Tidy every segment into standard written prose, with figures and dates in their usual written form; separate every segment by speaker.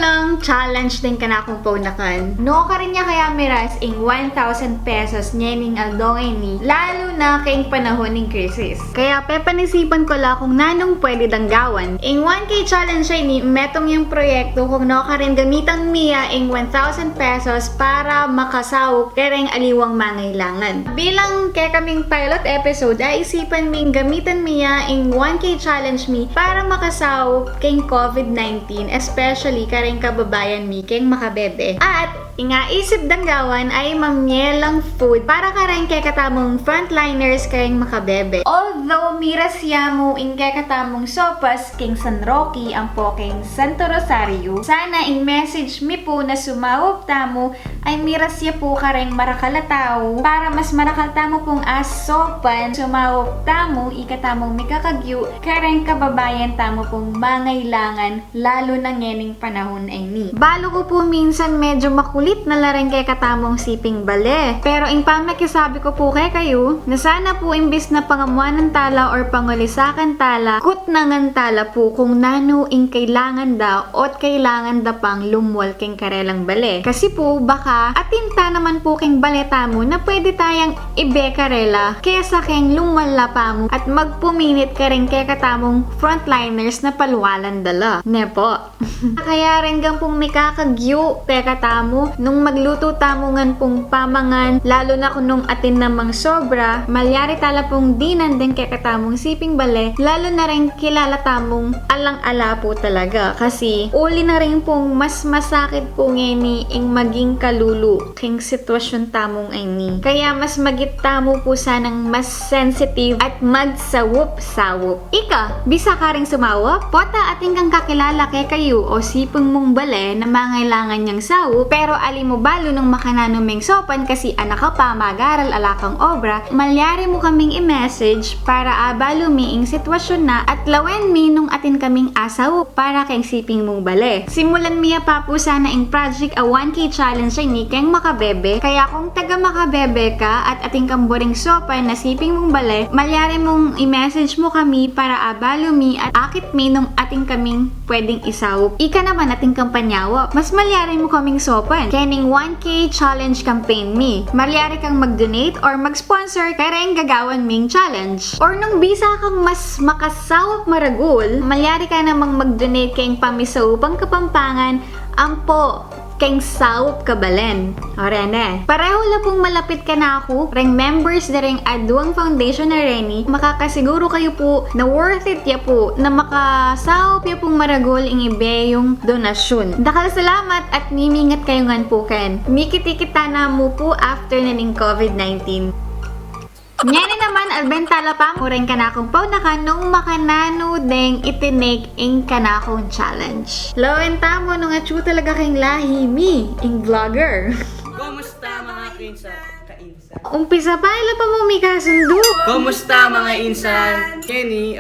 Speaker 1: lang challenge din ka na akong paunakan. No ka rin niya kaya miras ing 1,000 pesos nyening aldongay ni lalo na kayong panahon ng krisis. Kaya pepanisipan ko la kung nanong pwede danggawan. Ing 1K challenge ay ni metong yung proyekto kung no ka rin gamitang miya ing 1,000 pesos para makasawop kereng aliwang mangailangan. Bilang kaya kaming pilot episode ay isipan ming gamitan miya ing 1K challenge mi para makasawop kayong COVID-19 especially kareng kababayan mi kayong makabebe. At ingaisip danggawan ay mamyelang food para kareng kay katamong frontliners kayong makabebe. Although miras mo ing kay katamong sopas king San Roque ang po king Santo Rosario, sana ing message mi po na sumawop tamo ay miras ya po kareng marakalatao para mas marakal tamo pong asopan sumawop tamo ikatamong mikakagyu kareng kababayan tamo pong mangailangan lalo na ngening panahon ay ni. Balo ko po minsan medyo makulit na lareng kay katamong siping bale. Pero ing pamakisabi ko po kay kayo na sana po imbis na pangamuan ng tala or pangulisakan tala, kut nangan tala po kung nano ing kailangan da ot kailangan da pang lumwal king karelang bale. Kasi po baka atinta naman po king baleta mo na pwede tayang ibe karela kesa king lumwala pa mo at magpuminit ka rin kay katamong frontliners na palwalan dala. Nepo. Kaya rin gang pong mikakagyu peka tamo nung magluto tamo ngan pong pamangan lalo na kung nung atin namang sobra malyari tala pong dinan din kay katamong siping bale lalo na rin kilala tamong alang-ala po talaga kasi uli na rin pong mas masakit po ngeni ing maging kalulu king sitwasyon tamong ay ni. Kaya mas magit tamo po sanang mas sensitive at magsawop-sawop. Ika, bisa ka ring sumawop? Pota ating kang kakilala kay kayo o sipong mong bale na mangailangan niyang sawop pero ali mo balo nung makananuming sopan kasi anak ka pa mag-aral alakang obra, malyari mo kaming i-message para abalo mi ing sitwasyon na at lawen mi nung atin kaming asaw para kay siping mong bale. Simulan miya pa po sana ing project a 1K challenge ay ni kayong makabebe kaya kung taga makabebe ka at ating kamboring sopan na siping mong bale, malyari mong i-message mo kami para abalo mi at akit mi nung ating kaming pwedeng isawop. Ika naman ating kampanyawa, mas malyari mo kaming sopan. Kening 1K challenge campaign mi. Malyari kang mag-donate or mag-sponsor kaya rin gagawan ming challenge. Or nung bisa kang mas makasawop maragul, malyari ka namang mag-donate kayong pamisawupang kapampangan ampo kayong sawop kabalen. O rene, pareho la pong malapit ka na ako, reng members na ring Aduang Foundation na reni, makakasiguro kayo po na worth it ya po na makasawop ya pong maragol ing ibe yung donasyon. Dakal salamat at mimingat kayo ngan po ken. Mikiti-kita na mo po after na ning COVID-19. Nyani naman, albentala pa mo rin kanakong paunakan nung makanano deng itinake ing kanakong challenge. Lawen tamo nung atsu talaga kayong lahi mi, ing vlogger.
Speaker 2: Kumusta mga kainsan?
Speaker 1: Umpisa pa, ila pa mo may kasundo.
Speaker 2: Kumusta mga insan? Kenny,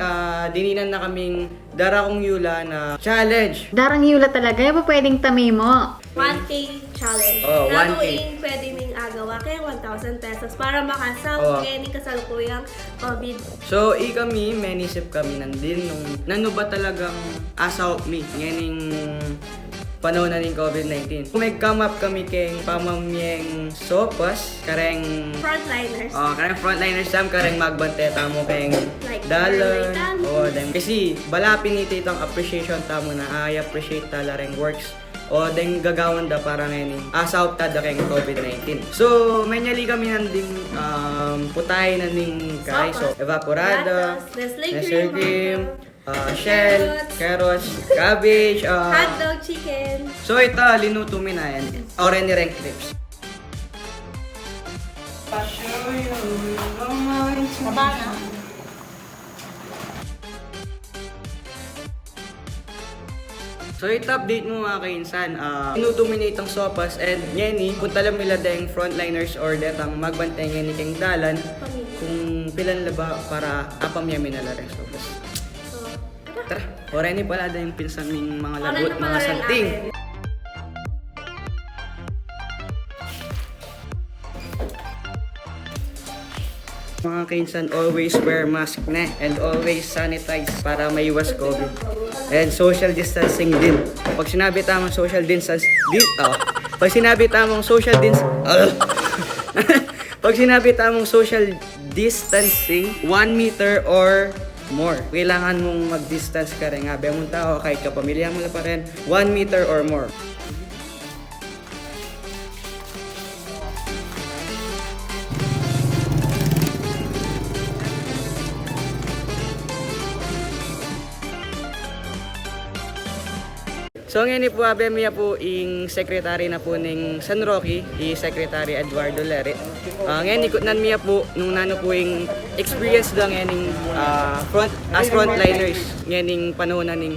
Speaker 2: dininan na kaming darakong yula na challenge.
Speaker 1: Darang yula talaga, yung pa pwedeng tami mo.
Speaker 3: 1K challenge.
Speaker 2: Oh, 1K.
Speaker 3: Nanuing pwede ming agawa kaya 1,000 pesos para makasaw kaya ni kasalukuyang COVID.
Speaker 2: So, kami, menisip kami nandin nung nano ba talagang asaw mi nganing panahon na ng COVID-19. May come up kami kay pamamyeng sopas, kareng
Speaker 3: Frontliners.
Speaker 2: kareng frontliners sam, kareng magbante tamo kayong
Speaker 3: Like,
Speaker 2: dalan.
Speaker 3: like,
Speaker 2: O, kasi balapin ni titang appreciation tamo na I appreciate talareng works o deng gagawan da para ngayon asaw ta da kayong COVID-19. So, may nyali kami nanding putay na ning kay. So, evaporada, Nestle cream, shell, carrots, cabbage,
Speaker 3: hotdog, chicken.
Speaker 2: so ito, linuto mi na yan. Orange rank clips.
Speaker 3: Sabana.
Speaker 2: So ito update mo mga kainsan, linuto mi na itong sopas and nyeni, kung talam nila deng frontliners or detang magbantay nga ni keng dalan, kung pilan laba para apam yami na lareng sopas.
Speaker 3: So,
Speaker 2: Tara, oray ni pala yung pinsan ming mga
Speaker 3: Oray
Speaker 2: lagot,
Speaker 3: na
Speaker 2: mga
Speaker 3: pala rin
Speaker 2: santing.
Speaker 3: natin.
Speaker 2: Mga kainsan, always wear mask na and always sanitize para maiwas COVID. And social distancing din. Pag sinabi tamang social distance, pag sinabi tamang social pag sinabi tamang social distancing, 1 meter or more. Kailangan mong mag-distance ka rin. Habi mong tao, kahit kapamilya mo na pa rin, 1 meter or more. So ngayon po abemya po ing secretary na po ning San Roque, Secretary Eduardo Lere. Ngayon ikot nan miya po nung nano po ing experience da ngayon frontliners ngayon panahon na ning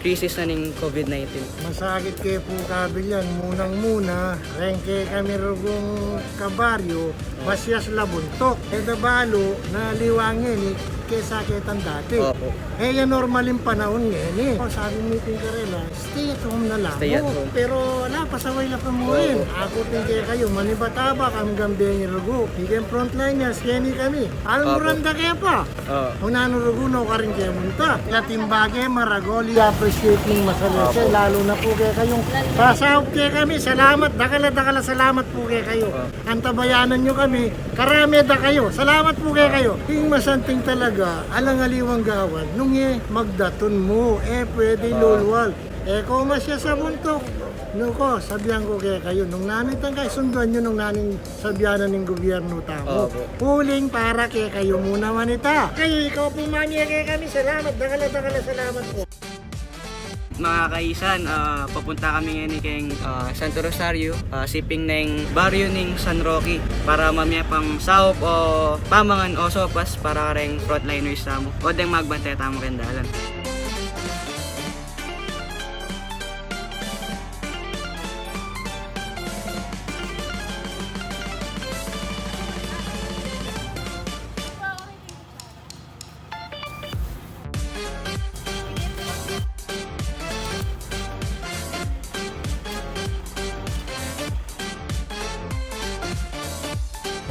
Speaker 2: crisis na ning COVID-19.
Speaker 4: Masakit kayo po kabilyan. Munang-muna, rengke kami rugong kabaryo, masyas labuntok. Edabalo na liwangin kesa ketan dati.
Speaker 2: Opo.
Speaker 4: Yan normal yung panahon ngayon Sabi meeting ka rin stay at home na lang.
Speaker 2: Stay at home.
Speaker 4: Pero wala, pasaway na pamuhin. Ako tingke kayo, manibataba kami gambeng rugo. Higeng frontliners, kaya kami. Almuranda kaya pa. Kung nanurugo na ka rin kayo munta. Latimbage, maragoli, appreciating masalese. Lalo na po kaya kayong pasahop kaya kami. Salamat, dakala salamat po kaya kayo. Antabayanan nyo kami, karami da kayo. Salamat po kaya kayo. Yung masanting talaga, alangaliwang gawan. Nung magdaton mo, pwede lulwal. Kung masya sa buntok, nuko, sabihan ko kaya kayo, nung nanin kayo, sunduan nyo nung nanin sabihanan ng gobyerno tao. Huling para kaya kayo muna manita. Kayo, ikaw po mamiya kaya kami, salamat, dakala, salamat po.
Speaker 2: Mga kaisan, papunta kami ngayon kay Santo Rosario, siping ng baryo ng San Roque para mamaya pang saup o pamangan o sopas para rin frontliners tamo o deng magbantay tamo kendalan.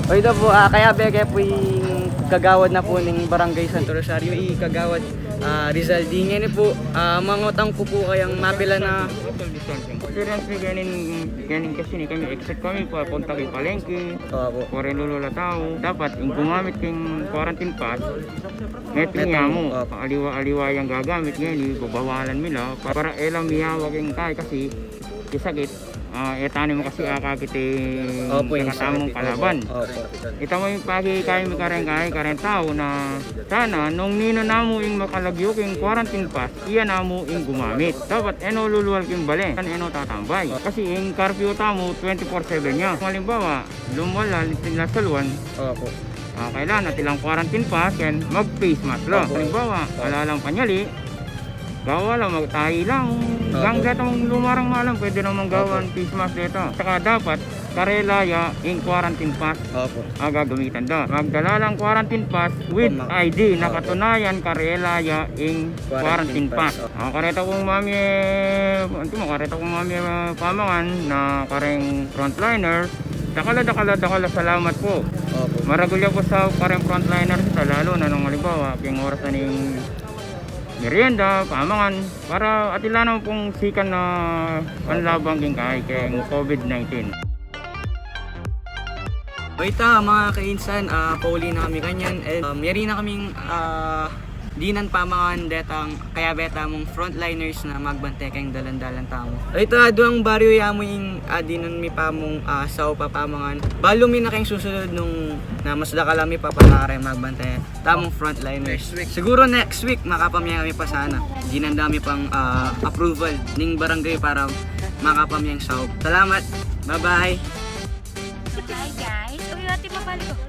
Speaker 2: O ito po, kaya beke po yung kagawad na po ng Barangay Santo Rosario, kagawad Rizal Di. Ngayon po, mangutang po kayang mapila na
Speaker 5: Experience ni ganin kasi ni kami exit kami papunta kay palengke. Kore lulula tao. Dapat yung gumamit kayong quarantine pass. Ngayon nga mo, aliwa yung gagamit ngayon, babawalan nila para elang miyawag yung tayo kasi isakit. Etano mo kasi akakiti katamong kalaban. Ito mo yung pagi kayo may karen tao na sana nung nino na mo yung makalagyo yung quarantine pass, iyan na mo yung gumamit. Dapat luluwal yung bali, tatambay. Kasi yung curfew tamo 24/7 niya. Halimbawa, lumwala, nasaluan. Kailangan natin lang quarantine pass and mag-face mask lang. Halimbawa, wala lang panyali, gawa lang, magtahi lang. Hanggang itong lumarang malang, pwede naman gawan face mask dito. Saka dapat, karelaya yung quarantine pass gagamitan daw. Magdala lang quarantine pass with ID na katunayan karelaya yung quarantine pass. Kareta kong mami, pamangan na kareng frontliner. Dakala, salamat po. Maragulya po sa kareng frontliner, lalo na nung halimbawa, yung oras na ning merienda, pamangan, para atila naman pong sikan na panlabang kay COVID-19.
Speaker 2: Ito mga kainsan, pauli na kami kanyan. Yari na kaming dinan pamangan detang kaya beta mong frontliners na magbantay kayong dalan-dalan tamo. Ito doang baryo yamo yung dinan mi pamong sao papamangan. Balo mi na kayong susunod nung na mas dakala mi papanakare magbantay tamong frontliners. Siguro next week makapamya kami pa sana. Dinan dami pang approval ning barangay para makapamyang sao. Salamat. Bye-bye.
Speaker 6: Hi guys. Uy, ate mabalik ko.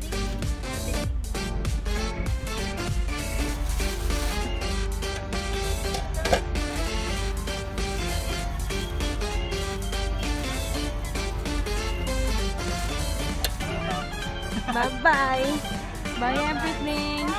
Speaker 6: Bye-bye. Bye everything.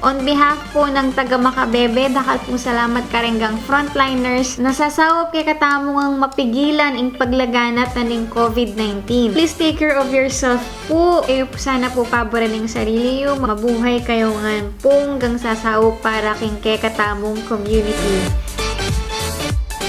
Speaker 1: On behalf po ng taga Makabebe, dakal pong salamat karenggang frontliners na sasawop kay katamong ang mapigilan ang paglaganat na ng COVID-19. Please take care of yourself po. Sana po paboran ng sarili yung mabuhay kayo nga pong gang sasawop para king kay katamong community.